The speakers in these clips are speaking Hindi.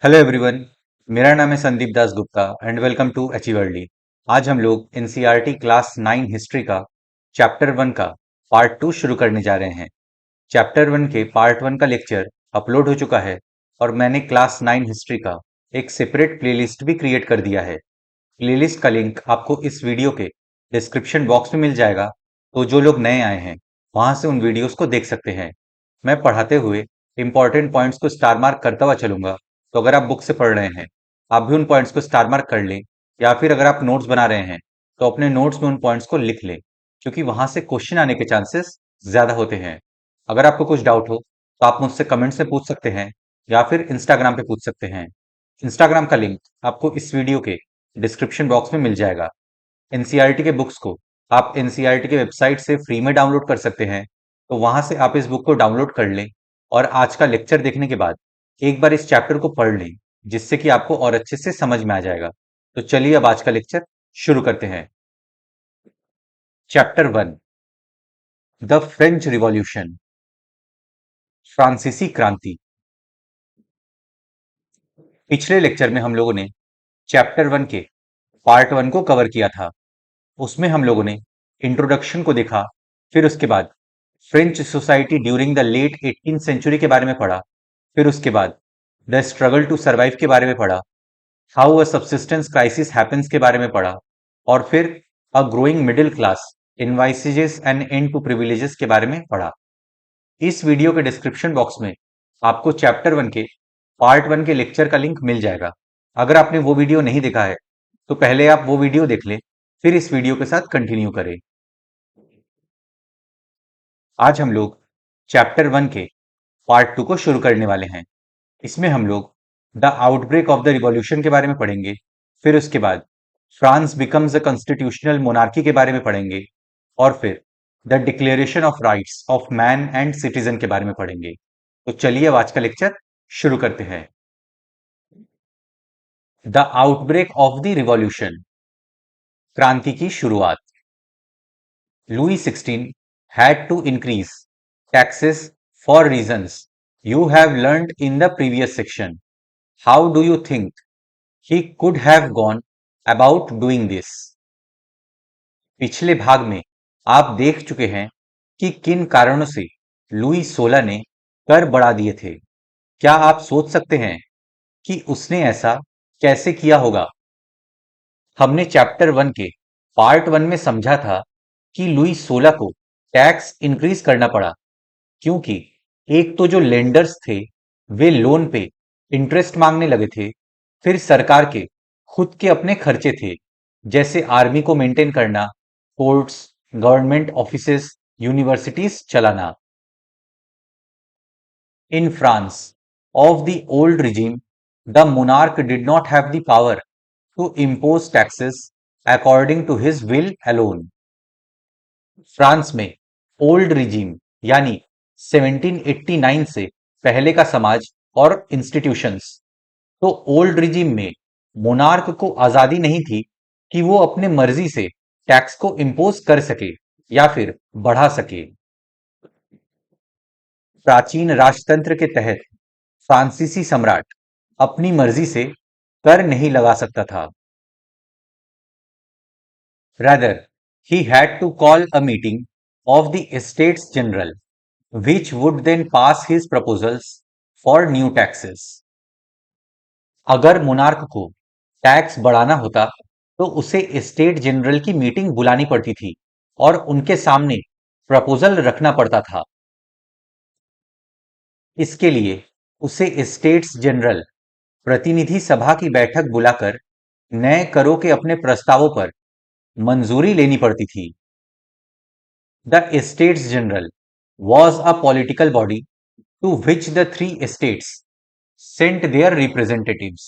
Hello everyone. मेरा नाम है Sandeep Das Gupta and welcome to अचीवर्ली। आज हम लोग एनसीईआरटी क्लास 9 हिस्ट्री का चैप्टर 1 का पार्ट 2 शुरू करने जा रहे हैं। चैप्टर 1 के पार्ट 1 का लेक्चर अपलोड हो चुका है और मैंने क्लास 9 हिस्ट्री का एक सेपरेट प्लेलिस्ट भी क्रिएट कर दिया है। प्लेलिस्ट का लिंक आपको इस वीडियो के डिस्क्रिप्शन बॉक्स में मिल जाएगा, तो जो लोग नए आए हैं वहां से उन वीडियोस को देख सकते हैं। मैं पढ़ाते हुए इंपॉर्टेंट पॉइंट्स को स्टार मार्क करता हुआ चलूंगा, तो अगर आप बुक से पढ़ रहे हैं आप भी उन पॉइंट्स को स्टार मार्क कर लें, या फिर अगर आप नोट्स बना रहे हैं तो अपने नोट्स में उन पॉइंट्स को लिख लें, क्योंकि वहां से क्वेश्चन आने के चांसेस ज्यादा होते हैं। अगर आपको कुछ डाउट हो तो आप मुझसे कमेंट्स में पूछ सकते हैं या फिर इंस्टाग्राम पे पूछ सकते हैं। इंस्टाग्राम का लिंक आपको इस वीडियो के डिस्क्रिप्शन बॉक्स में मिल जाएगा। एनसीईआरटी के बुक्स को आप एनसीईआरटी के वेबसाइट से फ्री में डाउनलोड कर सकते हैं, तो वहां से आप इस बुक को डाउनलोड कर लें और आज का लेक्चर देखने के बाद एक बार इस चैप्टर को पढ़ लें, जिससे कि आपको और अच्छे से समझ में आ जाएगा। तो चलिए अब आज का लेक्चर शुरू करते हैं। चैप्टर 1, द फ्रेंच रिवॉल्यूशन, फ्रांसीसी क्रांति। पिछले लेक्चर में हम लोगों ने चैप्टर 1 के पार्ट 1 को कवर किया था। उसमें हम लोगों ने इंट्रोडक्शन को देखा, फिर उसके बाद French society during the late 18th century के बारे में पढ़ा, फिर उसके बाद द स्ट्रगल टू सर्वाइव के बारे में पढ़ा, how a subsistence crisis happens के बारे में पढ़ा, और फिर a growing middle class envisages an end to privileges के बारे में पढ़ा। इस वीडियो के डिस्क्रिप्शन बॉक्स में आपको चैप्टर 1 के पार्ट 1 के लेक्चर का लिंक मिल जाएगा। अगर आपने वो वीडियो नहीं देखा है तो पहले आप वो वीडियो देख लें, फिर इस वीडियो के साथ कंटिन्यू करें। आज हम लोग चैप्टर 1 के पार्ट 2 को शुरू करने वाले हैं। इसमें हम लोग the outbreak of the revolution के बारे में पढ़ेंगे, फिर उसके बाद France becomes a constitutional monarchy के बारे में पढ़ेंगे, और फिर the declaration of rights of man and citizen के बारे में पढ़ेंगे। तो चलिए अब आज का लेक्चर शुरू करते हैं। The outbreak of the revolution, क्रांति की शुरुआत। Louis 16 had to increase taxes for reasons you have learned in the previous section. How do you think he could have gone about doing this? पिछले भाग में आप देख चुके हैं कि किन कारणों से लुई 16 ने कर बढ़ा दिए थे। क्या आप सोच सकते हैं कि उसने ऐसा कैसे किया होगा? हमने चैप्टर 1 के पार्ट 1 में समझा था कि लुई 16 को टैक्स इंक्रीज करना पड़ा, क्योंकि एक तो जो लेंडर्स थे वे लोन पे इंटरेस्ट मांगने लगे थे, फिर सरकार के खुद के अपने खर्चे थे, जैसे आर्मी को मेंटेन करना, कोर्ट्स, गवर्नमेंट ऑफिसेस, यूनिवर्सिटीज चलाना। In France of the old regime, the monarch did not have the power to impose taxes according to his will alone. France में ओल्ड रिजीम यानी 1789 से पहले का समाज और इंस्टीट्यूशंस, तो ओल्ड रिजीम में मोनार्क को आजादी नहीं थी कि वो अपने मर्जी से टैक्स को इंपोज कर सके या फिर बढ़ा सके। प्राचीन राजतंत्र के तहत फ्रांसीसी सम्राट अपनी मर्जी से कर नहीं लगा सकता था। Rather, he had to call a meeting of the Estates General, which would then pass his proposals for new taxes. अगर मोनार्क को टैक्स बढ़ाना होता तो उसे एस्टेट जनरल की मीटिंग बुलानी पड़ती थी और उनके सामने प्रपोजल रखना पड़ता था। इसके लिए उसे एस्टेट्स जनरल प्रतिनिधि सभा की बैठक बुलाकर नए करों के अपने प्रस्तावों पर मंजूरी लेनी पड़ती थी। The estates general was a political body to which the three estates sent their representatives.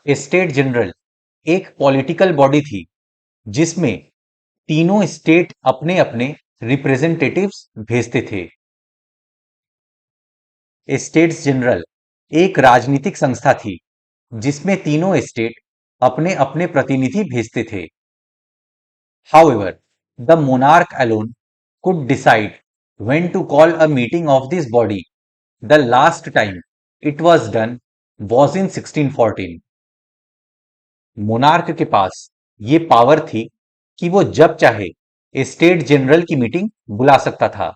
Estate general एक पॉलिटिकल बॉडी थी जिसमें तीनों स्टेट अपने अपने रिप्रेजेंटेटिव्स भेजते थे। एस्टेट्स जनरल एक राजनीतिक संस्था थी जिसमें तीनों स्टेट अपने अपने प्रतिनिधि भेजते थे। However, the monarch alone could decide when to call a meeting of this body. The last time it was done was in 1614. Monarch के पास ये पावर थी कि वो जब चाहे स्टेट जनरल की मीटिंग बुला सकता था।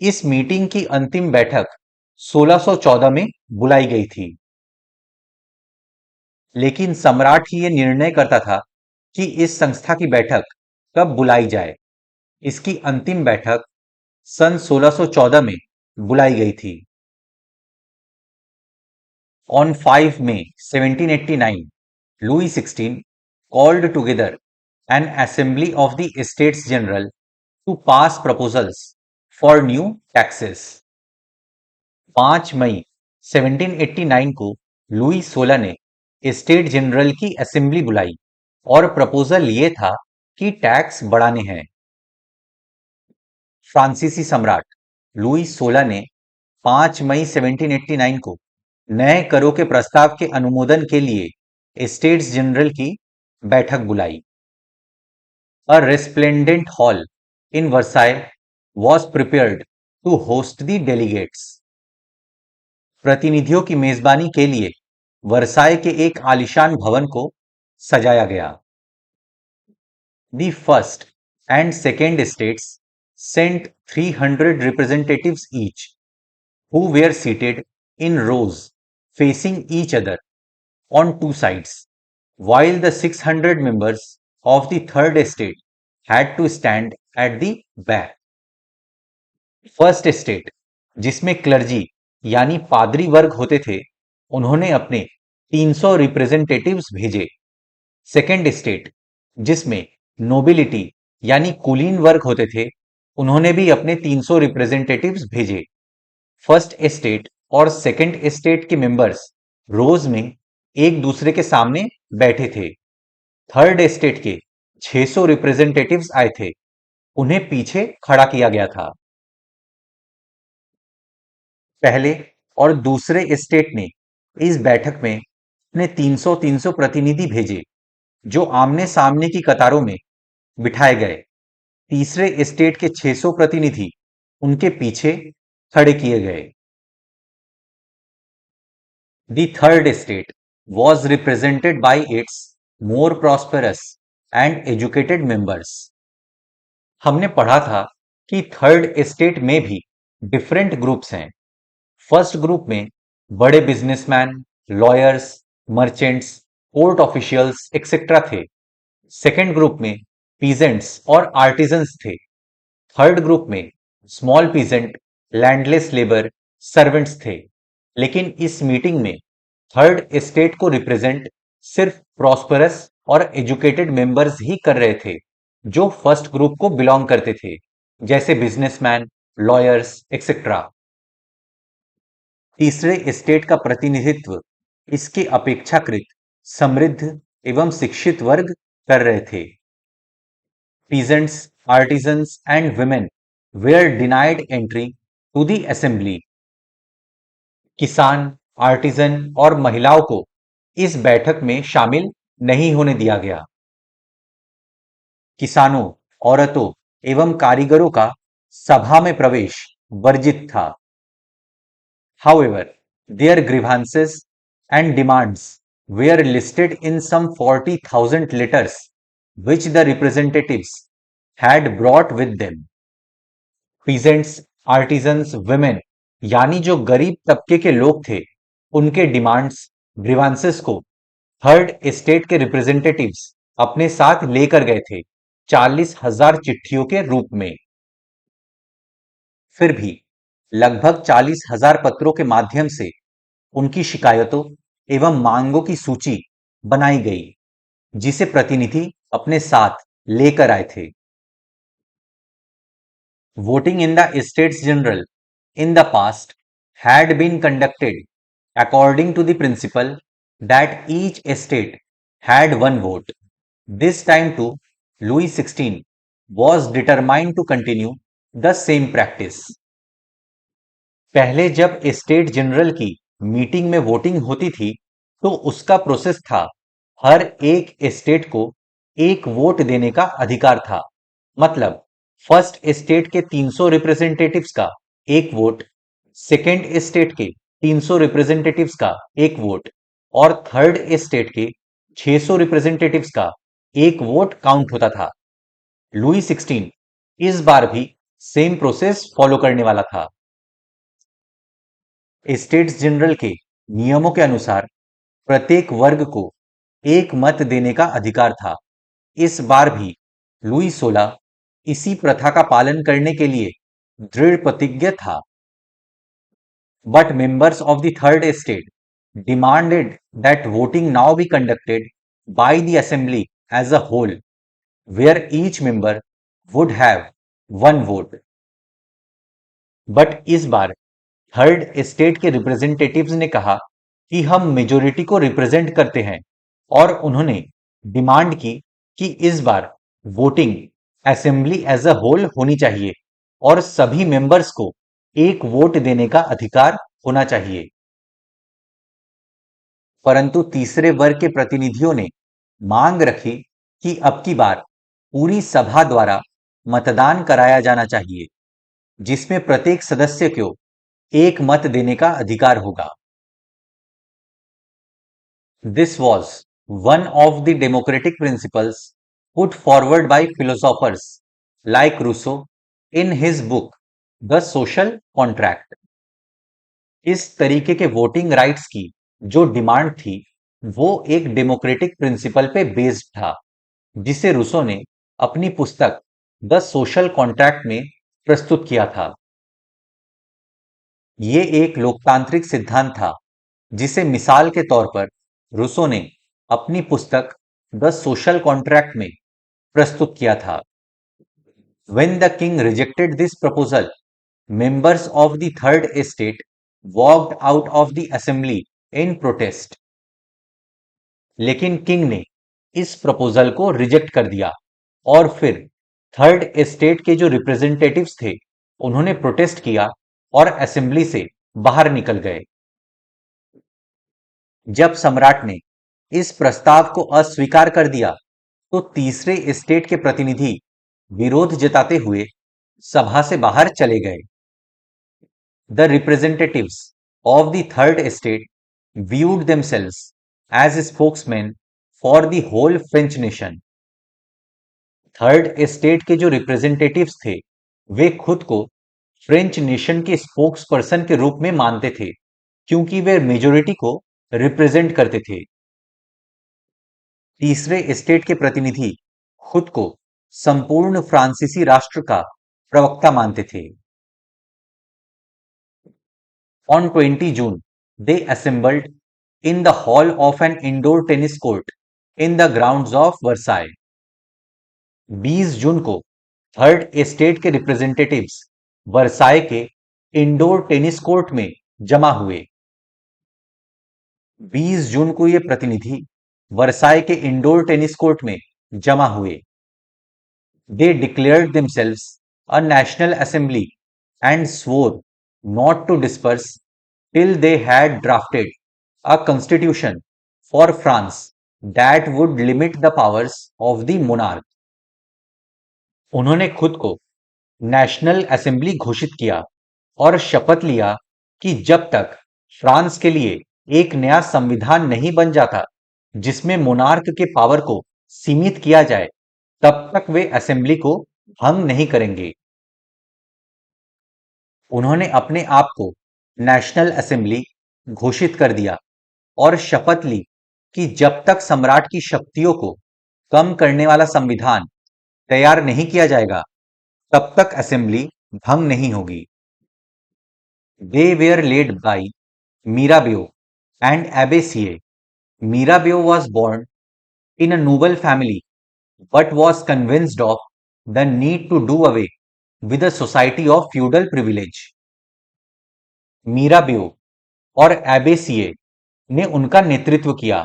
इस मीटिंग की अंतिम बैठक 1614 में बुलाई गई थी, लेकिन सम्राट ही ये निर्णय करता था कि इस संस्था की बैठक कब बुलाई जाए। इसकी अंतिम बैठक सन 1614 में बुलाई गई थी। On 5 May 1789, Louis XVI called together an assembly of the Estates General to pass proposals for new taxes. 5 मई 1789 को लुई 16 ने स्टेट जनरल की असेंबली बुलाई और प्रपोजल ये था कि टैक्स बढ़ाने हैं। फ्रांसीसी सम्राट लुई 16 ने 5 मई 1789 को नए करों के प्रस्ताव के अनुमोदन के लिए स्टेट्स जनरल की बैठक बुलाई। A resplendent hall in Versailles was prepared to host the delegates. प्रतिनिधियों की मेजबानी के लिए वर्साई के एक आलीशान भवन को सजाया गया। The first and second estates sent 300 representatives each, who were seated in rows facing each other on two sides, while the 600 members of the third estate had to stand at the back. First estate, जिसमें क्लर्जी यानी पादरी वर्ग होते थे, उन्होंने अपने 300 रिप्रेजेंटेटिव्स भेजे। सेकेंड एस्टेट, जिसमें नोबिलिटी यानी कुलीन वर्ग होते थे, उन्होंने भी अपने 300 रिप्रेजेंटेटिव्स भेजे। फर्स्ट एस्टेट और सेकेंड एस्टेट के मेंबर्स रोज में एक दूसरे के सामने बैठे थे। थर्ड एस्टेट के 600 रिप्रेजेंटेटिव्स आए थे, उन्हें पीछे खड़ा किया गया था। पहले और दूसरे एस्टेट ने इस बैठक में अपने 300-300 प्रतिनिधि भेजे, जो आमने सामने की कतारों में बिठाए गए। तीसरे एस्टेट के 600 प्रतिनिधि उनके पीछे खड़े किए गए। The third estate was represented by its more prosperous and educated members. हमने पढ़ा था कि थर्ड एस्टेट में भी डिफरेंट ग्रुप्स हैं। फर्स्ट ग्रुप में बड़े businessman, lawyers, merchants, court officials etcetera थे। सेकेंड ग्रुप में पीजेंट्स और आर्टिजन्स थे। थर्ड ग्रुप में small peasant, landless labour, servants थे। लेकिन इस मीटिंग में थर्ड एस्टेट को रिप्रेजेंट सिर्फ प्रॉस्परस और एजुकेटेड मेंबर्स ही कर रहे थे, जो फर्स्ट ग्रुप को बिलोंग करते थे, जैसे बिजनेसमैन, लॉयर्स एक्सेट्रा। तीसरे एस्टेट का प्रतिनिधित्व इसके अपेक्षाकृत समृद्ध एवं शिक्षित वर्ग कर रहे थे। Peasants, artisans and women were denied entry to the assembly. किसान, आर्टिजन और महिलाओं को इस बैठक में शामिल नहीं होने दिया गया। किसानों, औरतों एवं कारीगरों का सभा में प्रवेश वर्जित था। However, their grievances and demands were listed in some 40,000 letters which the representatives had brought with them. Peasants, artisans, women यानी जो गरीब तबके के लोग थे, उनके डिमांड्स, ग्रीवांसेस को थर्ड एस्टेट के रिप्रेजेंटेटिव्स अपने साथ लेकर गए थे, 40,000 चिट्ठियों के रूप में। फिर भी लगभग 40,000 पत्रों के माध्यम से उनकी शिकायतों एवं मांगों की सूची बनाई गई, जिसे प्रतिनिधि अपने साथ लेकर आए थे। Voting in the states general in the past had been conducted according to the principle that each estate had one vote. This time too, Louis XVI was determined to continue the same practice. पहले जब स्टेट जनरल की मीटिंग में वोटिंग होती थी, तो उसका प्रोसेस था, हर एक स्टेट को एक वोट देने का अधिकार था। मतलब फर्स्ट स्टेट के 300 रिप्रेजेंटेटिव्स का एक वोट, सेकेंड स्टेट के 300 रिप्रेजेंटेटिव्स का एक वोट और थर्ड एस्टेट के 600 रिप्रेजेंटेटिव्स का एक वोट काउंट होता था। लुई 16 इस बार भी सेम प्रोसेस फॉलो करने वाला था। स्टेट्स जनरल के नियमों के अनुसार प्रत्येक वर्ग को एक मत देने का अधिकार था। इस बार भी लुई 16 इसी प्रथा का पालन करने के लिए दृढ़ प्रतिज्ञ था। But members of the third estate demanded that voting now be conducted by the assembly as a whole, where each member would have one vote. But इस बार थर्ड एस्टेट के रिप्रेजेंटेटिव्स ने कहा कि हम मेजोरिटी को रिप्रेजेंट करते हैं और उन्होंने डिमांड की कि इस बार voting assembly as a whole होनी चाहिए और सभी मेंबर्स को एक वोट देने का अधिकार होना चाहिए। परंतु तीसरे वर्ग के प्रतिनिधियों ने मांग रखी कि अब की बार पूरी सभा द्वारा मतदान कराया जाना चाहिए, जिसमें प्रत्येक सदस्य को एक मत देने का अधिकार होगा। This was one of the democratic principles put forward by philosophers like Rousseau in his book The Social Contract. इस तरीके के वोटिंग राइट्स की जो डिमांड थी वो एक डेमोक्रेटिक प्रिंसिपल पे बेस्ड था, जिसे रूसो ने अपनी पुस्तक द सोशल कॉन्ट्रैक्ट में प्रस्तुत किया था। ये एक लोकतांत्रिक सिद्धांत था जिसे मिसाल के तौर पर रूसो ने अपनी पुस्तक द सोशल कॉन्ट्रैक्ट में प्रस्तुत किया था। When the king rejected this proposal, members of the third estate walked out of the assembly in protest. लेकिन किंग ने इस प्रपोजल को रिजेक्ट कर दिया और फिर थर्ड एस्टेट के जो रिप्रेजेंटेटिव्स थे उन्होंने प्रोटेस्ट किया और असेंबली से बाहर निकल गए। जब सम्राट ने इस प्रस्ताव को अस्वीकार कर दिया तो तीसरे एस्टेट के प्रतिनिधि विरोध जताते हुए सभा से बाहर चले गए। The representatives of the third estate viewed themselves as spokesmen for the whole French nation. Third estate के जो रिप्रेजेंटेटिव्स थे वे खुद को फ्रेंच नेशन के स्पोक्स पर्सन के रूप में मानते थे, क्योंकि वे मेजोरिटी को रिप्रेजेंट करते थे। तीसरे एस्टेट के प्रतिनिधि खुद को संपूर्ण फ्रांसीसी राष्ट्र का प्रवक्ता मानते थे। On 20 June, they assembled in the hall of an indoor tennis court in the grounds of Versailles. 20 जून को थर्ड एस्टेट के रिप्रेजेंटेटिव्स वर्साई के इंडोर टेनिस कोर्ट में जमा हुए। 20 जून को ये प्रतिनिधि वर्साई के इंडोर टेनिस कोर्ट में जमा हुए। They declared themselves a national assembly and swore not to disperse till they had drafted a constitution for France that would limit the powers of the monarch. उन्होंने खुद को नेशनल असेंबली घोषित किया और शपथ लिया कि जब तक फ्रांस के लिए एक नया संविधान नहीं बन जाता जिसमें मोनार्क के पावर को सीमित किया जाए, तब तक वे असेंबली को भंग नहीं करेंगे। उन्होंने अपने आप को नेशनल असेंबली घोषित कर दिया और शपथ ली कि जब तक सम्राट की शक्तियों को कम करने वाला संविधान तैयार नहीं किया जाएगा, तब तक असेंबली भंग नहीं होगी। They were led by Mirabeau and Abbe Sieyes. Mirabeau was born in a noble family but was convinced of the need to do away with a society of feudal privilege. मीराबेओ और एबे सिए ने उनका नेतृत्व किया।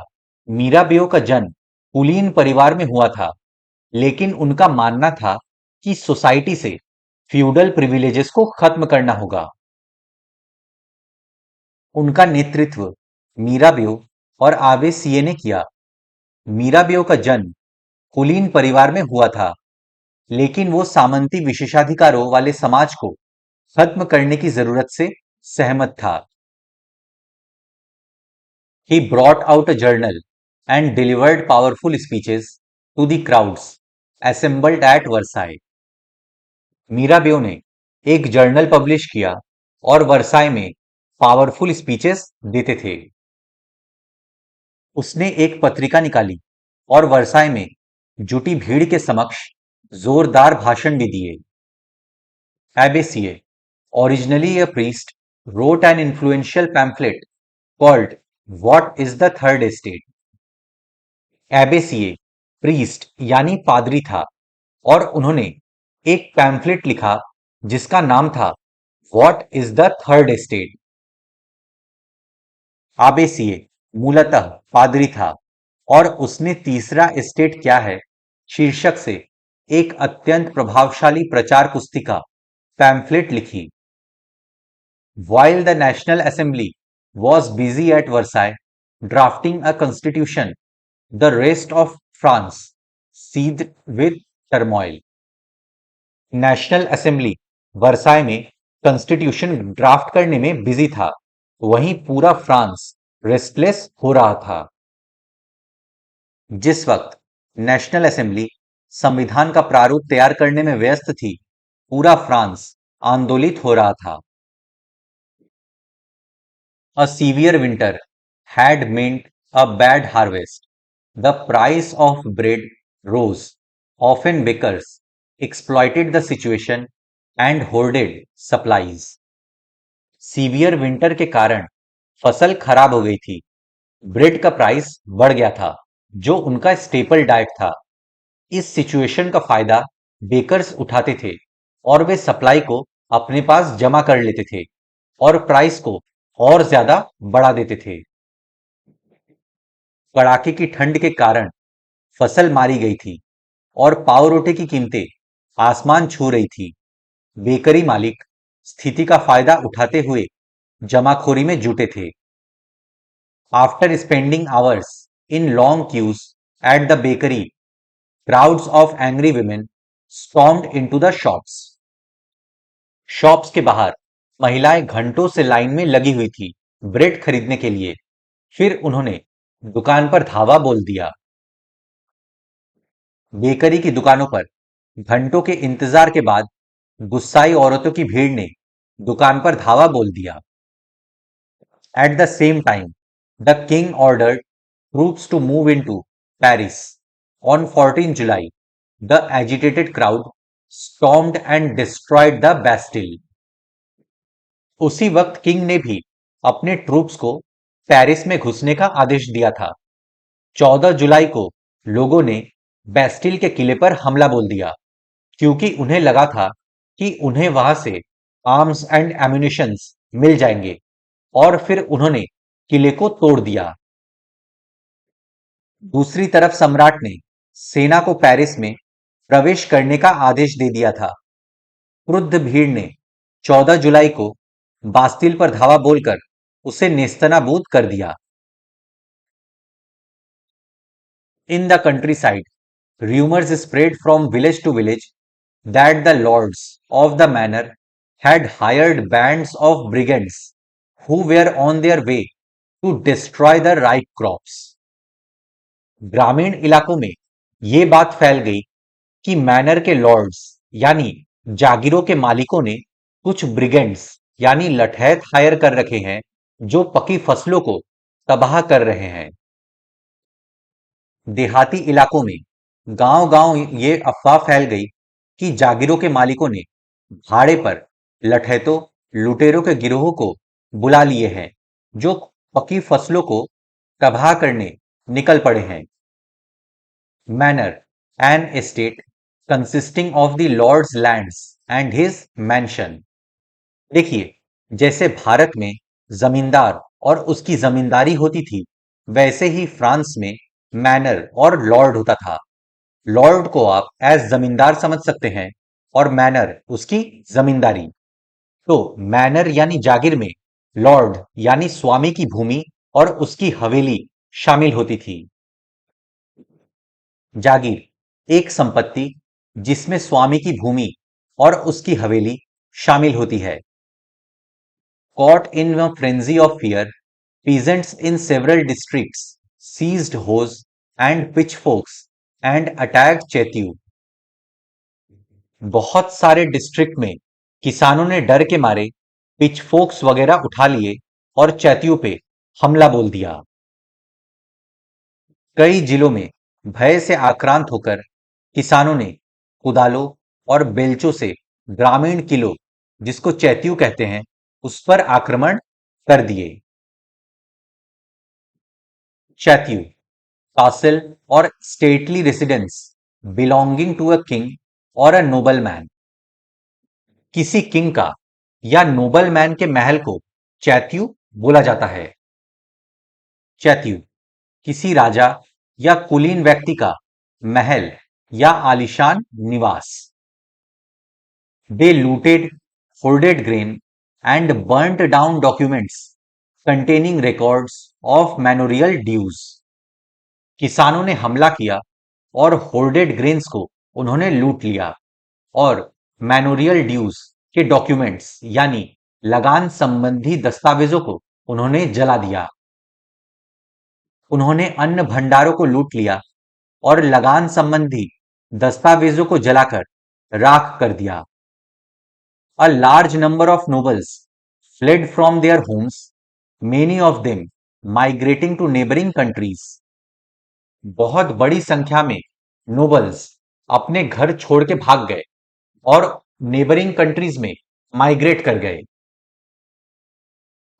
मीराबेओ का जन्म कुलीन परिवार में हुआ था, लेकिन उनका मानना था कि सोसाइटी से फ्यूडल प्रिविलेजेस को खत्म करना होगा। उनका नेतृत्व मीराबेओ और आबे सिए ने किया। मीराबेओ का जन्म कुलीन परिवार में हुआ था, लेकिन वो सामंती विशेषाधिकारों वाले समाज को खत्म करने की जरूरत से सहमत था। He brought out a journal and delivered powerful speeches to the crowds assembled at Versailles. मीराबेव ने एक जर्नल पब्लिश किया और वर्साई में पावरफुल स्पीचेस देते थे। उसने एक पत्रिका निकाली और वर्साई में जुटी भीड़ के समक्ष जोरदार भाषण भी दिए। एबेसिए, originally a priest, wrote an influential pamphlet called What is the Third Estate? Abbe Sieyes priest यानी पादरी था और उन्होंने एक पैम्फलेट लिखा जिसका नाम था what is the third estate. Abbe Sieyes मूलतः पादरी था और उसने तीसरा एस्टेट क्या है शीर्षक से एक अत्यंत प्रभावशाली प्रचार पुस्तिका पैम्फलेट लिखी। While the National Assembly was busy at Versailles drafting a constitution, the rest of France seethed with turmoil. National assembly Versailles में कॉन्स्टिट्यूशन ड्राफ्ट करने में बिजी था, वहीं पूरा फ्रांस रेस्टलेस हो रहा था। जिस वक्त नेशनल असेंबली संविधान का प्रारूप तैयार करने में व्यस्त थी, पूरा फ्रांस आंदोलित हो रहा था। A severe winter had meant a bad harvest. The price of bread rose. Often bakers exploited the situation and hoarded supplies. Severe winter के कारण फसल खराब हो गई थी। ब्रेड का प्राइस बढ़ गया था, जो उनका स्टेपल डाइट था। इस सिचुएशन का फायदा बेकर्स उठाते थे और वे सप्लाई को अपने पास जमा कर लेते थे और प्राइस को और ज्यादा बढ़ा देते थे। कड़ाके की ठंड के कारण फसल मारी गई थी और पाव रोटी की कीमतें आसमान छू रही थी। बेकरी मालिक स्थिति का फायदा उठाते हुए जमाखोरी में जुटे थे। After spending hours in long queues at the bakery, crowds of angry women stormed into the shops. Shops के बाहर महिलाएं घंटों से लाइन में लगी हुई थी ब्रेड खरीदने के लिए। फिर उन्होंने दुकान पर धावा बोल दिया। बेकरी की दुकानों पर घंटों के इंतजार के बाद गुस्साई औरतों की भीड़ ने दुकान पर धावा बोल दिया। At the same time the king ordered troops to move into Paris. On 14 July the agitated crowd stormed and destroyed the Bastille. उसी वक्त किंग ने भी अपने ट्रूप्स को पेरिस में घुसने का आदेश दिया था। 14 जुलाई को लोगों ने बेस्टिल के किले पर हमला बोल दिया, क्योंकि उन्हें लगा था कि उन्हें वहां से आर्म्स एंड एम्यूनिशंस मिल जाएंगे, और फिर उन्होंने किले को तोड़ दिया। दूसरी तरफ सम्राट ने सेना को पेरिस में प्रवेश करने का आदेश दे दिया था। क्रुद्ध भीड़ ने 14 जुलाई को बास्तिल पर धावा बोलकर उसे नेस्तनाबूद कर दिया। In the countryside, rumors spread from village to village that the lords of the manor had hired bands of brigands who were on their way to destroy the ripe crops. ग्रामीण इलाकों में ये बात फैल गई कि मैनर के लॉर्ड्स यानी जागीरों के मालिकों ने कुछ ब्रिगेंड्स यानी लठैत हायर कर रखे हैं जो पकी फसलों को तबाह कर रहे हैं। देहाती इलाकों में गांव-गांव ये अफवाह फैल गई कि जागीरों के मालिकों ने भाड़े पर लठैतों लुटेरों के गिरोह को बुला लिए हैं जो पकी फसलों को तबाह करने निकल पड़े हैं। Manor, an estate consisting of the lord's lands and his mansion. देखिए, जैसे भारत में जमींदार और उसकी जमींदारी होती थी, वैसे ही फ्रांस में मैनर और लॉर्ड होता था। लॉर्ड को आप एज जमींदार समझ सकते हैं और मैनर उसकी जमींदारी। तो मैनर यानी जागीर में लॉर्ड यानी स्वामी की भूमि और उसकी हवेली शामिल होती थी। जागीर एक संपत्ति जिसमें स्वामी की भूमि और उसकी हवेली शामिल होती है। Caught in a frenzy of fear, Peasants in several districts seized hoes and pitchforks and attacked Chetiu. बहुत सारे डिस्ट्रिक्ट में किसानों ने डर के मारे पिचफोक्स वगैरह उठा लिए और चैत्यू पे हमला बोल दिया। कई जिलों में भय से आक्रांत होकर किसानों ने कुदालों और बेलचों से ग्रामीण किलों, जिसको चैत्यू कहते हैं, उस पर आक्रमण कर दिए। चैत्यू कासिल और stately residence belonging to a king और अ नोबल मैन। किसी किंग का या नोबल मैन के महल को चैत्यू बोला जाता है। चैत्यू किसी राजा या कुलीन व्यक्ति का महल या आलीशान निवास। They looted, hoarded grain and burnt down documents containing records of manorial dues. किसानों ने हमला किया और होर्डेड ग्रेन्स को उन्होंने लूट लिया और मैनोरियल ड्यूज के डॉक्यूमेंट्स यानी लगान संबंधी दस्तावेजों को उन्होंने जला दिया। उन्होंने अन्न भंडारों को लूट लिया और लगान संबंधी दस्तावेजों को जलाकर राख कर दिया। A large number of nobles fled from their homes, many of them migrating to neighboring countries. बहुत बड़ी संख्या में नोबल्स अपने घर छोड़ के भाग गए और नेबरिंग कंट्रीज में माइग्रेट कर गए।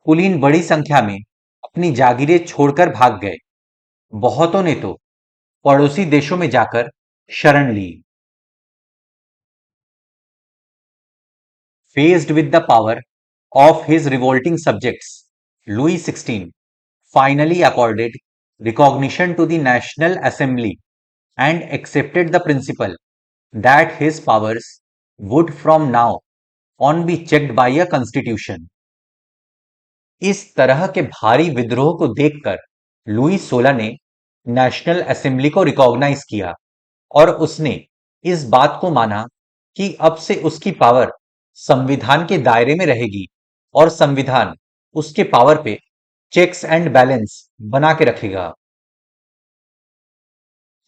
कुलीन बड़ी संख्या में अपनी जागीरें छोड़कर भाग गए। बहुतों ने तो पड़ोसी देशों में जाकर शरण ली। Faced with the power of his revolting subjects, Louis XVI finally accorded recognition to the National Assembly and accepted the principle that his powers would from now on be checked by a constitution. इस तरह के भारी विद्रोह को देखकर लुई 16 ने नेशनल असेंबली को रिकॉग्नाइज किया और उसने इस बात को माना कि अब से उसकी पावर संविधान के दायरे में रहेगी और संविधान उसके पावर पे चेक्स एंड बैलेंस बना के रखेगा।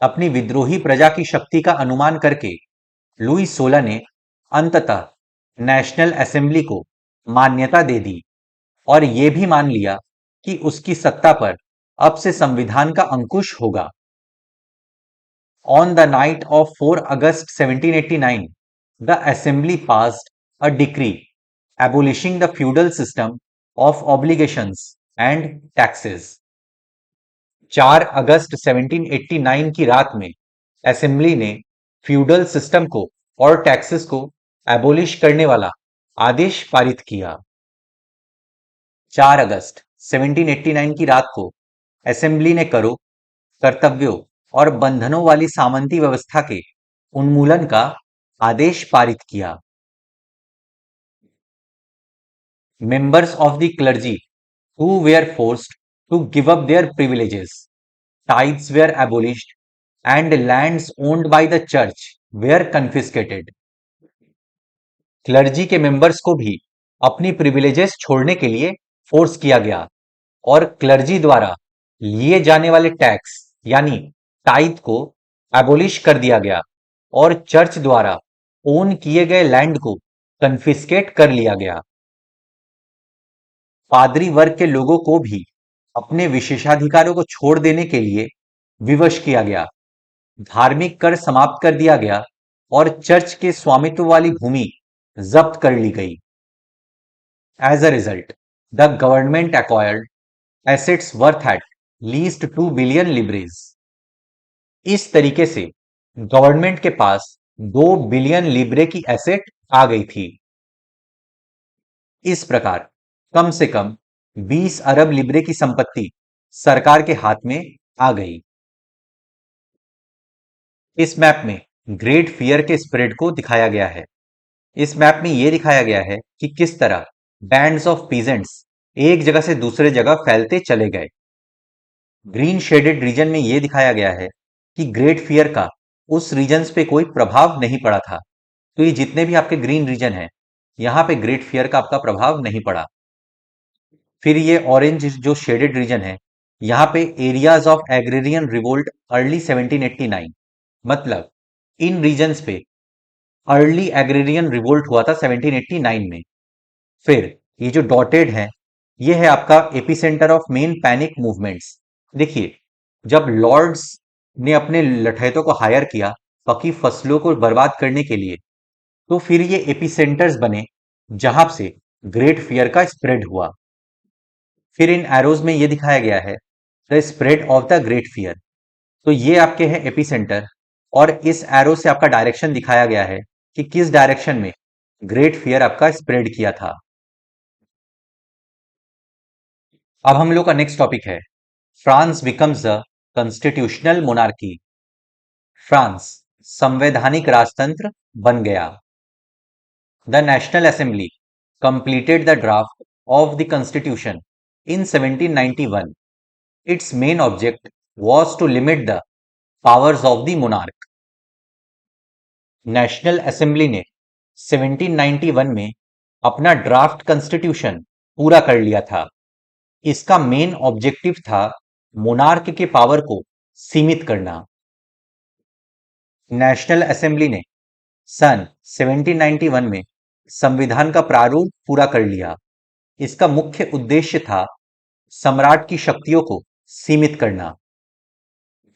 अपनी विद्रोही प्रजा की शक्ति का अनुमान करके लुई 16 ने अंततः नेशनल असेंबली को मान्यता दे दी और यह भी मान लिया कि उसकी सत्ता पर अब से संविधान का अंकुश होगा। On the night of 4 August 1789, the Assembly passed a decree abolishing the feudal system of obligations and taxes. 4 अगस्त 1789 की रात में असेंबली ने फ्यूडल सिस्टम को और टैक्सेस को एबोलिश करने वाला आदेश पारित किया। 4 अगस्त 1789 की रात को असेंबली ने करों, कर्तव्यों और बंधनों वाली सामंती व्यवस्था के उन्मूलन का आदेश पारित किया। Members of the clergy who were forced to give up their privileges, tithes were abolished, and lands owned by the church were confiscated. Clergy के मेंबर्स को भी अपनी प्रिविलेजेस छोड़ने के लिए फोर्स किया गया और क्लर्जी द्वारा लिए जाने वाले टैक्स यानी टाइथ को एबोलिश कर दिया गया और चर्च द्वारा ओन किए गए लैंड को कन्फिस्केट कर लिया गया। पादरी वर्ग के लोगों को भी अपने विशेषाधिकारों को छोड़ देने के लिए विवश किया गया। धार्मिक कर समाप्त कर दिया गया और चर्च के स्वामित्व वाली भूमि जब्त कर ली गई। As a result, the government acquired assets worth at least 2 billion libras. इस तरीके से गवर्नमेंट के पास 2 बिलियन लिब्रे की एसेट आ गई थी। इस प्रकार कम से कम 20 अरब लिब्रे की संपत्ति सरकार के हाथ में आ गई। इस मैप में ग्रेट फियर के स्प्रेड को दिखाया गया है। इस मैप में यह दिखाया गया है कि किस तरह बैंड्स ऑफ पीजेंट्स एक जगह से दूसरे जगह फैलते चले गए। ग्रीन शेडेड रीजन में यह दिखाया गया है कि ग्रेट फियर का उस रीजन्स पे कोई प्रभाव नहीं पड़ा था। तो ये जितने भी आपके ग्रीन रीजन हैं, यहां पे ग्रेट फियर का आपका प्रभाव नहीं पड़ा। फिर ये ऑरेंज जो शेडेड रीजन है, यहाँ पे areas of agrarian revolt early 1789, मतलब इन रीजन्स पे अर्ली एग्रेरियन रिवोल्ट हुआ था 1789 में। फिर ये जो डॉटेड है, ये है आपका epicentre of main panic movements. देखिए, जब लॉर्ड्स ने अपने लठैतों को हायर किया पकी फसलों को बर्बाद करने के लिए, तो फिर ये एपिसेंटर्स बने जहां से ग्रेट फियर का स्प्रेड हुआ। फिर इन एरोज में ये दिखाया गया है the spread of the great fear. तो ये आपके हैं एपिसेंटर, और इस एरो से आपका डायरेक्शन दिखाया गया है कि किस डायरेक्शन में ग्रेट फियर आपका स्प्रेड किया था। अब हम लोग का नेक्स्ट टॉपिक है France becomes the constitutional monarchy. France संवैधानिक राजतंत्र बन गया। The national assembly completed the draft of the constitution in 1791. Its main object was to limit the powers of the monarch. National assembly ने 1791 में अपना ड्राफ्ट कॉन्स्टिट्यूशन पूरा कर लिया था। इसका मेन ऑब्जेक्टिव था मोनार्क के पावर को सीमित करना। नेशनल असेंबली ने सन 1791 में संविधान का प्रारूप पूरा कर लिया। इसका मुख्य उद्देश्य था सम्राट की शक्तियों को सीमित करना।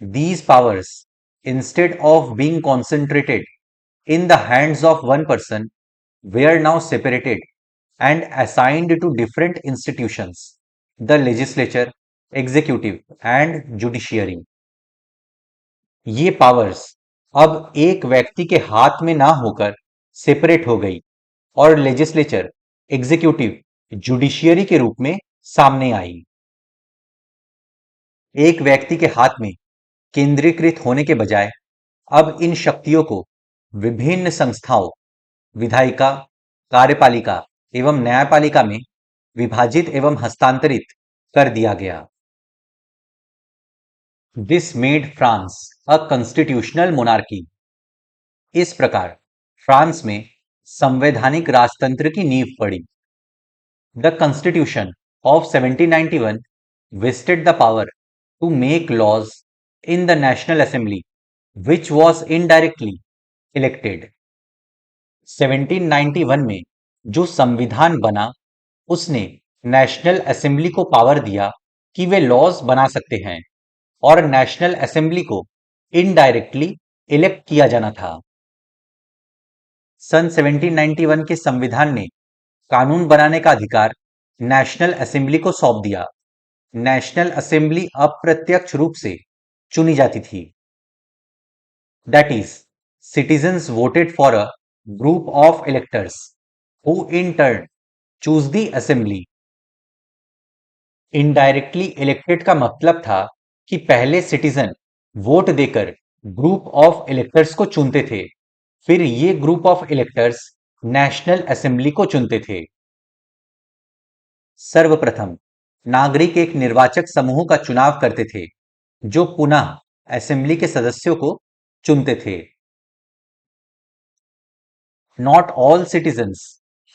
These powers, instead of being concentrated in the hands of one person, were now separated and assigned to different institutions, the legislature, executive and judiciary. ये पावर्स अब एक व्यक्ति के हाथ में ना होकर सेपरेट हो गई और लेजिस्लेचर, एग्जीक्यूटिव, जुडिशियरी के रूप में सामने आई। एक व्यक्ति के हाथ में केंद्रीकृत होने के बजाय अब इन शक्तियों को विभिन्न संस्थाओं, विधायिका, कार्यपालिका एवं न्यायपालिका में विभाजित एवं हस्तांतरित कर दिया गया। This made France a constitutional monarchy. इस प्रकार फ्रांस में संवैधानिक राजतंत्र की नींव पड़ी। The constitution of 1791 vested the power to make laws in the National Assembly, which was indirectly elected. 1791 में जो संविधान बना, उसने नेशनल असेंबली को पावर दिया कि वे लॉज बना सकते हैं, और नेशनल असेंबली को इनडायरेक्टली इलेक्ट किया जाना था। सन 1791 के संविधान ने कानून बनाने का अधिकार नेशनल असेंबली को सौंप दिया। नेशनल असेंबली अप्रत्यक्ष रूप से चुनी जाती थी। That is, citizens voted for a group of electors who in turn choose the assembly. Indirectly elected का मतलब था कि पहले सिटीजन वोट देकर ग्रुप ऑफ इलेक्टर्स को चुनते थे, फिर ये group of electors national assembly को चुनते थे। सर्वप्रथम नागरिक एक निर्वाचक समूह का चुनाव करते थे जो पुनः असेंबली के सदस्यों को चुनते थे। Not all citizens,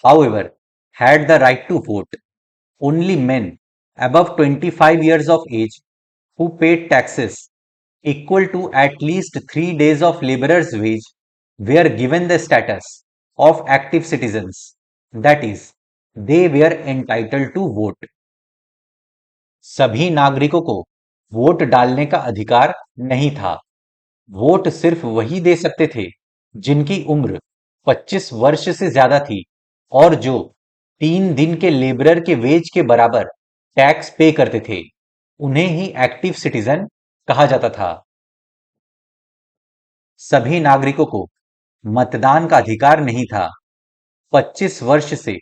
however, had the right to vote. Only men above 25 years of age who paid taxes equal to at least 3 days of laborer's wage were given the status of active citizens. That is, they were entitled to vote. सभी नागरिकों को वोट डालने का अधिकार नहीं था। वोट सिर्फ वही दे सकते थे जिनकी उम्र 25 वर्ष से ज्यादा थी और जो 3 दिन के लेबरर के वेज के बराबर टैक्स पे करते थे। उन्हें ही एक्टिव सिटीजन कहा जाता था। सभी नागरिकों को मतदान का अधिकार नहीं था। 25 वर्ष से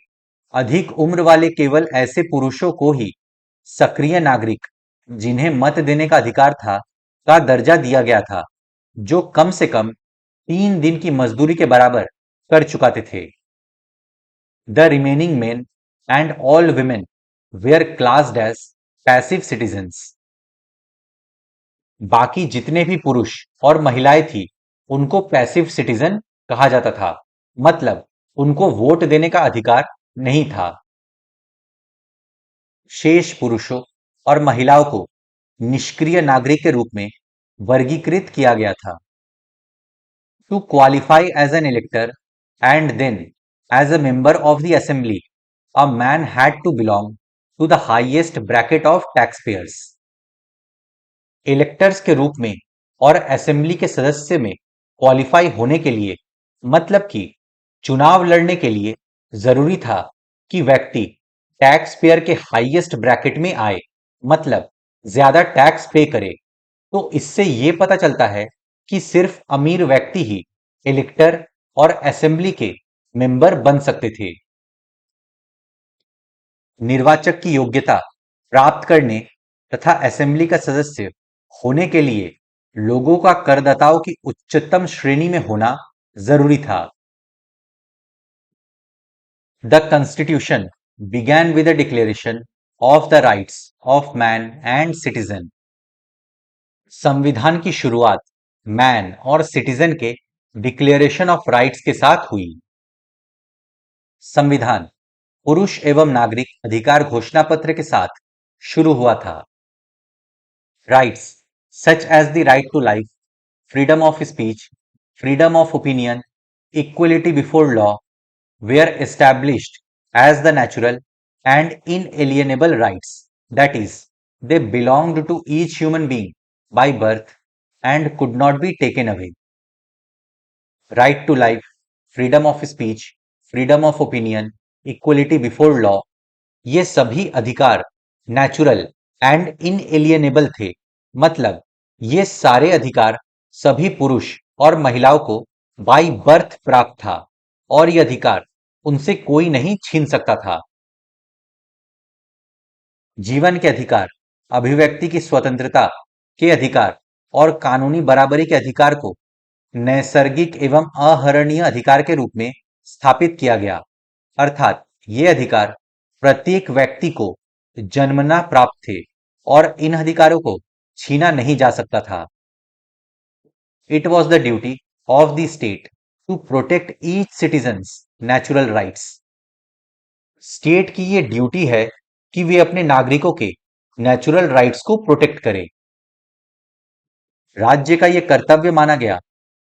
अधिक उम्र वाले केवल ऐसे पुरुषों को ही सक्रिय नागरिक, जिन्हें मत देने का अधिकार था, का दर्जा दिया गया था, जो कम से कम 3 दिन की मजदूरी के बराबर कर चुकाते थे। The remaining men and all women were classed as passive citizens. बाकी जितने भी पुरुष और महिलाएं थी, उनको पैसिव सिटीजन कहा जाता था, मतलब उनको वोट देने का अधिकार नहीं था। शेष पुरुषों और महिलाओं को निष्क्रिय नागरिक के रूप में वर्गीकृत किया गया था। To qualify as an elector and then as a member of the assembly, a man had to belong to the highest bracket of taxpayers. Electors के रूप में और असेंबली के सदस्य में क्वालिफाई होने के लिए, मतलब कि चुनाव लड़ने के लिए जरूरी था कि व्यक्ति टैक्स पेयर के हाईएस्ट ब्रैकेट में आए, मतलब ज्यादा टैक्स पे करे। तो इससे ये पता चलता है कि सिर्फ अमीर व्यक्ति ही इलेक्टर और असेंबली के मेंबर बन सकते थे। निर्वाचक की योग्यता प्राप्त करने तथा असेंबली का सदस्य होने के लिए लोगों का करदाताओं की उच्चतम श्रेणी में होना जरूरी था। The constitution began with a declaration of the rights of man and citizen। संविधान की शुरुआत मैन और सिटीजन के डिक्लेरेशन ऑफ राइट्स के साथ हुई। संविधान पुरुष एवं नागरिक अधिकार घोषणा पत्र के साथ शुरू हुआ था। Rights such as the right to life, freedom of speech, freedom of opinion, equality before law were established as the natural and inalienable rights, that is, they belonged to each human being by birth and could not be taken away. Right to life, freedom of speech, freedom of opinion, equality before law, ये सभी अधिकार नेचुरल एंड इनएलियनेबल थे, मतलब ये सारे अधिकार सभी पुरुष और महिलाओं को बाई बर्थ प्राप्त था और ये अधिकार उनसे कोई नहीं छीन सकता था। जीवन के अधिकार, अभिव्यक्ति की स्वतंत्रता के अधिकार और कानूनी बराबरी के अधिकार को नैसर्गिक एवं अहरणीय अधिकार के रूप में स्थापित किया गया, अर्थात ये अधिकार प्रत्येक व्यक्ति को जन्मना प्राप्त थे और इन अधिकारों को छीना नहीं जा सकता था। It was the duty of the state to protect each citizen's natural rights. State की ये ड्यूटी है कि वे अपने नागरिकों के नेचुरल राइट्स को प्रोटेक्ट करें। राज्य का यह कर्तव्य माना गया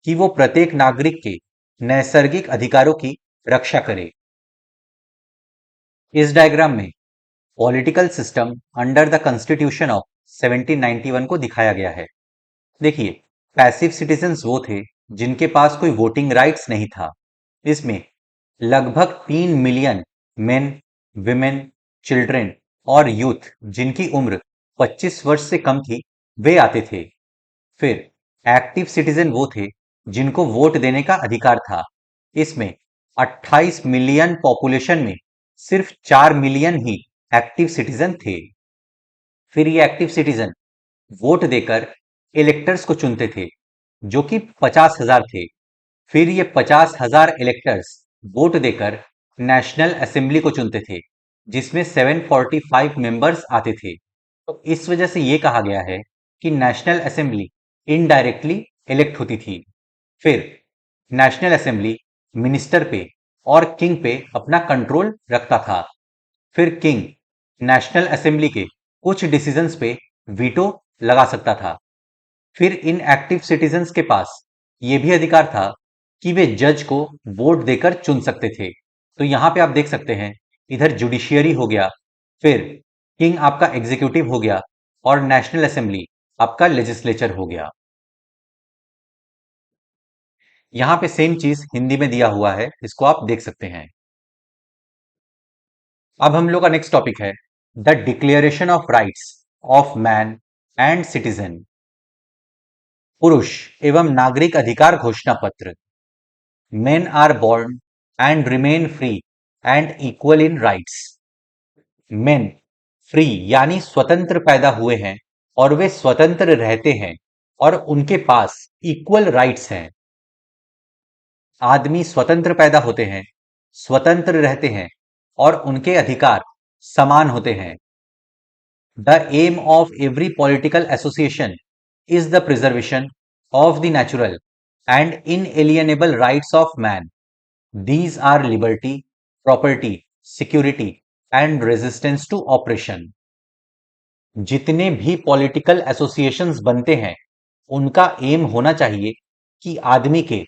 कि वो प्रत्येक नागरिक के नैसर्गिक अधिकारों की रक्षा करे। इस डायग्राम में political system under the constitution of 1791 को दिखाया गया है। देखिए, पैसिव सिटीजन्स वो थे जिनके पास कोई वोटिंग राइट्स नहीं था। इसमें लगभग 3 मिलियन मेन, विमेन, चिल्ड्रन और यूथ जिनकी उम्र 25 वर्ष से कम थी, वे आते थे। फिर एक्टिव सिटीजन वो थे जिनको वोट देने का अधिकार था। इसमें 28 मिलियन पॉपुलेशन में सिर्फ 4 मिलियन ही एक्टिव सिटीजन थे। फिर ये एक्टिव सिटीजन वोट देकर इलेक्टर्स को चुनते थे, जो कि 50,000 थे। फिर ये 50,000 इलेक्टर्स वोट देकर नेशनल असेंबली को चुनते थे, जिसमें 745 मेंबर्स आते थे। तो इस वजह से ये कहा गया है कि नेशनल असेंबली इनडायरेक्टली इलेक्ट होती थी। फिर नेशनल असेंबली मिनिस्टर पे और किंग पे अपना कंट्रोल रखता था। फिर किंग नेशनल असेंबली के कुछ डिसीजंस पे वीटो लगा सकता था। फिर इन एक्टिव सिटीजन्स के पास ये भी अधिकार था कि वे जज को वोट देकर चुन सकते थे। तो यहां पे आप देख सकते हैं, इधर जुडिशियरी हो गया, फिर किंग आपका एग्जीक्यूटिव हो गया और नेशनल असेंबली आपका लेजिस्लेचर हो गया। यहां पे सेम चीज हिंदी में दिया हुआ है, इसको आप देख सकते हैं। अब हम लोग का नेक्स्ट टॉपिक है the declaration of rights of man and citizen. पुरुष एवं नागरिक अधिकार घोषणा पत्र। Men are born and remain free and equal in rights. Men free यानी स्वतंत्र पैदा हुए हैं और वे स्वतंत्र रहते हैं और उनके पास इक्वल राइट्स हैं। आदमी स्वतंत्र पैदा होते हैं, स्वतंत्र रहते हैं और उनके अधिकार समान होते हैं। The aim of every political association is the preservation of the natural and inalienable rights of man. These are liberty, property, security, and resistance to oppression. जितने भी पॉलिटिकल एसोसिएशंस बनते हैं उनका एम होना चाहिए कि आदमी के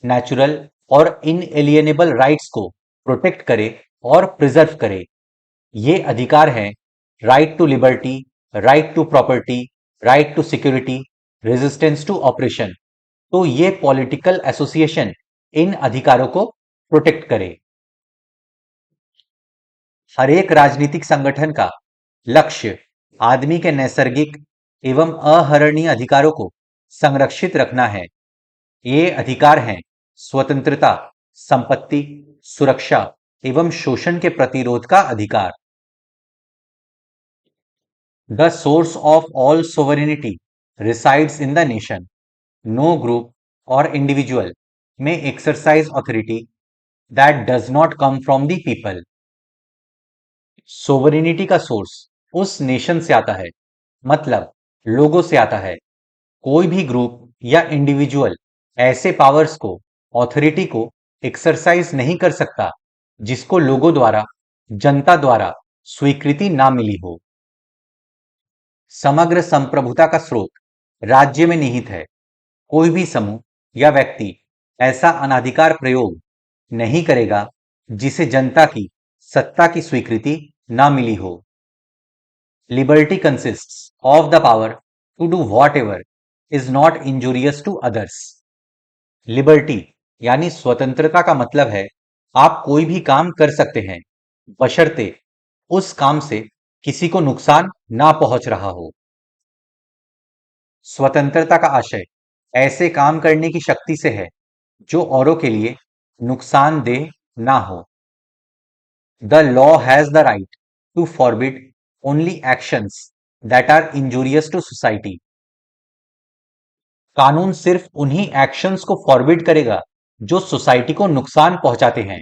नेचुरल और इनएलिएनेबल राइट्स को प्रोटेक्ट करे और प्रिजर्व करे। ये अधिकार हैं right to liberty, right to property, right to security, resistance to oppression. तो ये पॉलिटिकल एसोसिएशन इन अधिकारों को प्रोटेक्ट करे। हर एक राजनीतिक संगठन का लक्ष्य आदमी के नैसर्गिक एवं अहरणीय अधिकारों को संरक्षित रखना है। ये अधिकार हैं स्वतंत्रता, संपत्ति, सुरक्षा एवं शोषण के प्रतिरोध का अधिकार। The source of all sovereignty resides in the nation. No group or individual may exercise authority that does not come from the people. सोवरिनिटी का सोर्स उस नेशन से आता है, मतलब लोगों से आता है। कोई भी ग्रुप या इंडिविजुअल ऐसे पावर्स को, ऑथोरिटी को एक्सरसाइज नहीं कर सकता जिसको लोगों द्वारा, जनता द्वारा स्वीकृति ना मिली हो। समग्र संप्रभुता का स्रोत राज्य में निहित है। कोई भी समूह या व्यक्ति ऐसा अनाधिकार प्रयोग नहीं करेगा जिसे जनता की सत्ता की स्वीकृति ना मिली हो। Liberty consists of the power to do whatever is not injurious to others. Liberty यानी स्वतंत्रता का मतलब है आप कोई भी काम कर सकते हैं बशर्ते उस काम से किसी को नुकसान ना पहुंच रहा हो। स्वतंत्रता का आशय ऐसे काम करने की शक्ति से है जो औरों के लिए नुकसानदेह ना हो। The law has the right to forbid only actions that are injurious to society. कानून सिर्फ उन्हीं एक्शंस को फॉरबिड करेगा जो सोसाइटी को नुकसान पहुंचाते हैं।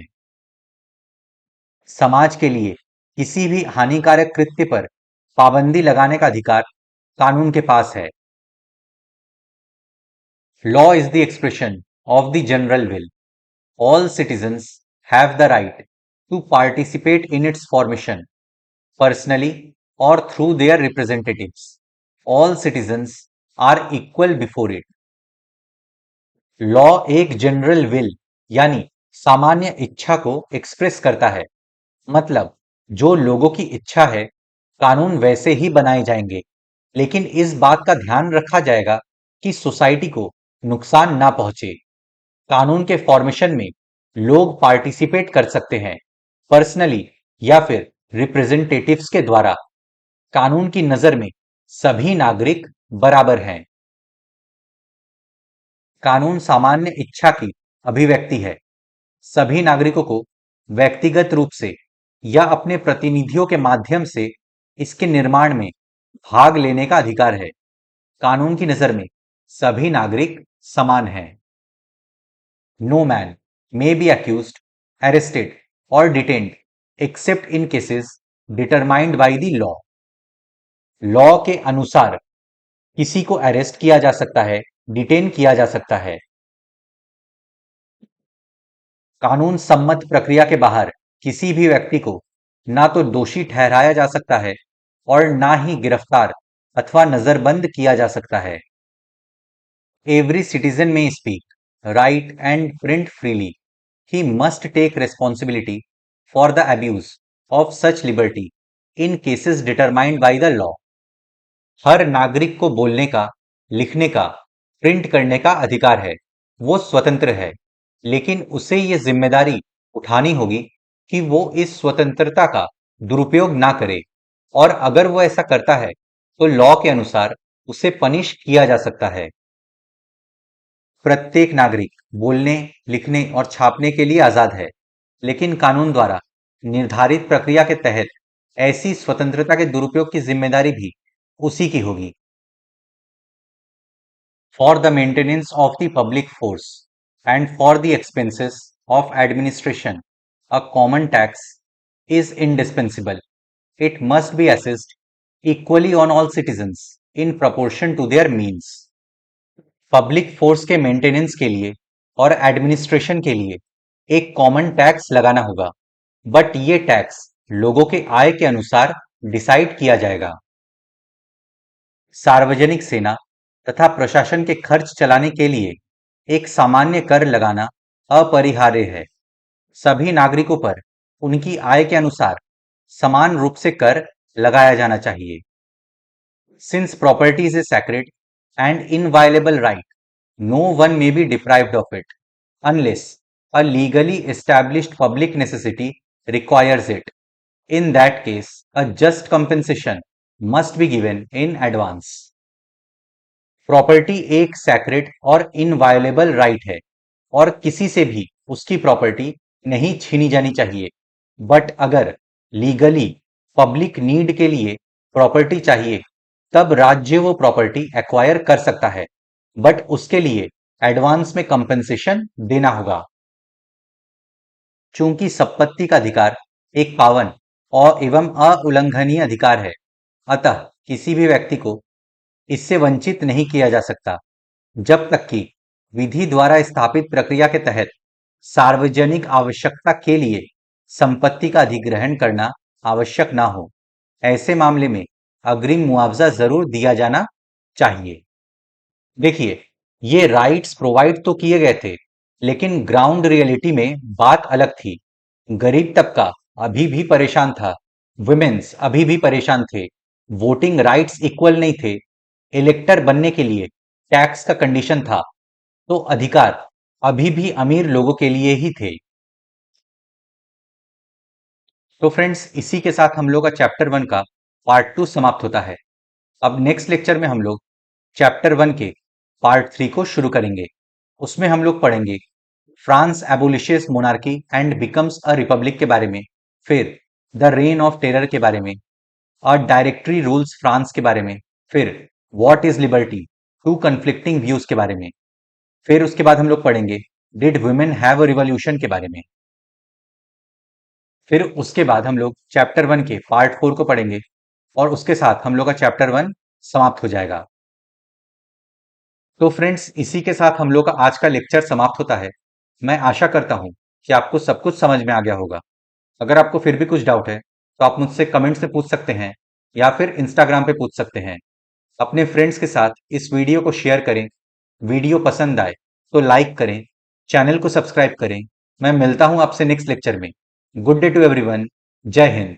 समाज के लिए किसी भी हानिकारक कृत्य पर पाबंदी लगाने का अधिकार कानून के पास है। Law is the expression of the general will. All citizens have the right to participate in its formation, personally or through their representatives. All citizens are equal before it. Law एक जनरल विल यानी सामान्य इच्छा को एक्सप्रेस करता है, मतलब जो लोगों की इच्छा है कानून वैसे ही बनाए जाएंगे, लेकिन इस बात का ध्यान रखा जाएगा कि सोसाइटी को नुकसान ना पहुंचे। कानून के फॉर्मेशन में लोग पार्टिसिपेट कर सकते हैं, पर्सनली या फिर रिप्रेजेंटेटिव्स के द्वारा। कानून की नजर में सभी नागरिक बराबर हैं। कानून सामान्य इच्छा की अभिव्यक्ति है। सभी नागरिकों को व्यक्तिगत रूप से या अपने प्रतिनिधियों के माध्यम से इसके निर्माण में भाग लेने का अधिकार है। कानून की नजर में सभी नागरिक समान हैं। No man may be accused, arrested or detained except in cases determined by the law. Law के अनुसार किसी को अरेस्ट किया जा सकता है, डिटेन किया जा सकता है। कानून सम्मत प्रक्रिया के बाहर किसी भी व्यक्ति को ना तो दोषी ठहराया जा सकता है और ना ही गिरफ्तार अथवा नजरबंद किया जा सकता है। Every citizen may speak, write and print freely. He must take responsibility for the abuse of such liberty in cases determined by the law. हर नागरिक को बोलने का, लिखने का, प्रिंट करने का अधिकार है। वो स्वतंत्र है, लेकिन उसे ये जिम्मेदारी उठानी होगी कि वो इस स्वतंत्रता का दुरुपयोग ना करे, और अगर वो ऐसा करता है तो लॉ के अनुसार उसे पनिश किया जा सकता है। प्रत्येक नागरिक बोलने, लिखने और छापने के लिए आजाद है, लेकिन कानून द्वारा निर्धारित प्रक्रिया के तहत ऐसी स्वतंत्रता के दुरुपयोग की जिम्मेदारी भी उसी की होगी। For the maintenance of the public force and for the expenses of administration, a common tax is indispensable. It must be assessed equally on all citizens in proportion to their means. Public force के मेंटेनेंस के लिए और एडमिनिस्ट्रेशन के लिए एक कॉमन टैक्स लगाना होगा, बट ये टैक्स लोगों के आय के अनुसार डिसाइड किया जाएगा। सार्वजनिक सेना तथा प्रशासन के खर्च चलाने के लिए एक सामान्य कर लगाना अपरिहार्य है। सभी नागरिकों पर उनकी आय के अनुसार समान रूप से कर लगाया जाना चाहिए। Since property is a sacred and inviolable right, no one may be deprived of it unless a legally established public necessity requires it. In that case, a just compensation must be given in advance. Property एक सैक्रेड और इनवायलेबल राइट है और किसी से भी उसकी प्रॉपर्टी नहीं छीनी जानी चाहिए। बट अगर लीगली पब्लिक नीड के लिए प्रॉपर्टी चाहिए तब राज्य वो प्रॉपर्टी एक्वायर कर सकता है, बट उसके लिए एडवांस में कंपनसेशन देना होगा। चूंकि संपत्ति का अधिकार एक पावन और एवं अउल्लंघनीय अधिकार है, अतः किसी भी व्यक्ति को इससे वंचित नहीं किया जा सकता जब तक कि विधि द्वारा स्थापित प्रक्रिया के तहत सार्वजनिक आवश्यकता के लिए संपत्ति का अधिग्रहण करना आवश्यक ना हो। ऐसे मामले में अग्रिम मुआवजा जरूर दिया जाना चाहिए। देखिए, ये राइट्स प्रोवाइड तो किए गए थे, लेकिन ग्राउंड रियलिटी में बात अलग थी। गरीब तबका अभी भी परेशान था, वुमेन्स अभी भी परेशान थे, वोटिंग राइट्स इक्वल नहीं थे, इलेक्टर बनने के लिए टैक्स का कंडीशन था, तो अधिकार अभी भी अमीर लोगों के लिए ही थे। तो फ्रेंड्स, इसी के साथ हम लोग का चैप्टर 1 का पार्ट 2 समाप्त होता है। अब नेक्स्ट लेक्चर में हम लोग चैप्टर 1 के पार्ट 3 को शुरू करेंगे। उसमें हम लोग पढ़ेंगे France abolishes monarchy and becomes a republic के बारे में, फिर द रेन ऑफ टेरर के बारे में, और डायरेक्टरी रूल्स फ्रांस के बारे में, फिर what is liberty, two conflicting views के बारे में, फिर उसके बाद हम लोग पढ़ेंगे did women have a revolution के बारे में। फिर उसके बाद हम लोग चैप्टर 1 के पार्ट 4 को पढ़ेंगे और उसके साथ हम लोग का चैप्टर 1 समाप्त हो जाएगा। तो फ्रेंड्स, इसी के साथ हम लोग का आज का लेक्चर समाप्त होता है। मैं आशा करता हूं कि आपको सब कुछ समझ में आ गया होगा। अगर आपको फिर भी कुछ डाउट है तो आप मुझसे कमेंट में पूछ सकते हैं या फिर इंस्टाग्राम पे पूछ सकते हैं। अपने फ्रेंड्स के साथ इस वीडियो को शेयर करें। वीडियो पसंद आए तो लाइक करें, चैनल को सब्सक्राइब करें। मैं मिलता हूं आपसे नेक्स्ट लेक्चर में। Good day to everyone. जय हिंद।